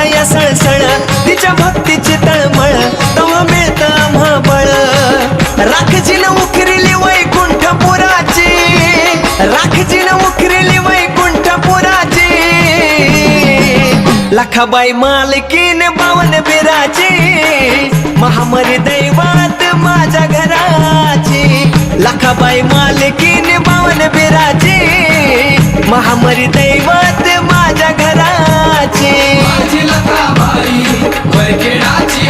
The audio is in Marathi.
आमच्या या सळसळ तिच्या भक्तीची तळमळ तवा मिळतं आम्हा बळ राखजीन उखरिली वैकुंठपुराची राखजीन उखरिली वैकुंठपुराची लखाबाई मालकीन बावन बिराची महामरी दैवात माझ्या घराची लखाबाई मालकीन बावन बिराची महामरी दैवत माझ्या घराची माझी लखाबाई वरखेडाची